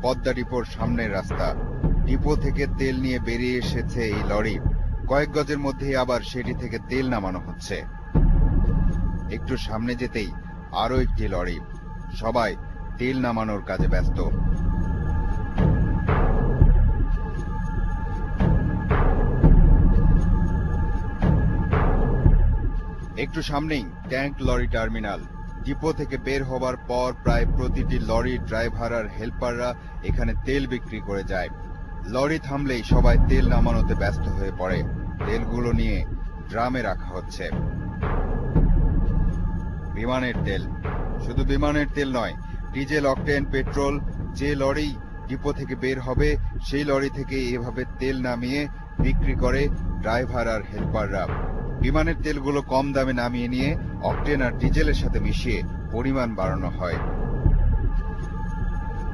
পদ্মা ডিপোর সামনের রাস্তা। ডিপো থেকে তেল নিয়ে বেরিয়ে এসেছে এই লরি। কয়েক গজের মধ্যেই আবার সেটি থেকে তেল নামানো হচ্ছে। একটু সামনে যেতেই আরো একটি লরি। সবাই তেল নামানোর কাজে ব্যস্ত। একটু সামনেই ট্যাঙ্ক লরি টার্মিনাল। ডিপো থেকে বের হবার পর প্রায় প্রতিটি লরির ড্রাইভার আর হেল্পাররা এখানে তেল বিক্রি করে যায়। লরি থামলেই সবাই তেল নামানোতে ব্যস্ত হয়ে পড়ে। তেলগুলো নিয়ে ড্রামে রাখা হচ্ছে। বিমানের তেল, শুধু বিমানের তেল নয়, ডিজেল, অকটেন, পেট্রোল। যে লরি ডিপো থেকে বের হবে সেই লরি থেকে এভাবে তেল নামিয়ে বিক্রি করে ড্রাইভার আর হেল্পাররা। বিমানের তেলগুলো কম দামে নামিয়ে নিয়ে অকটেন আর ডিজেলের সাথে মিশিয়ে পরিমাণ বাড়ানো হয়।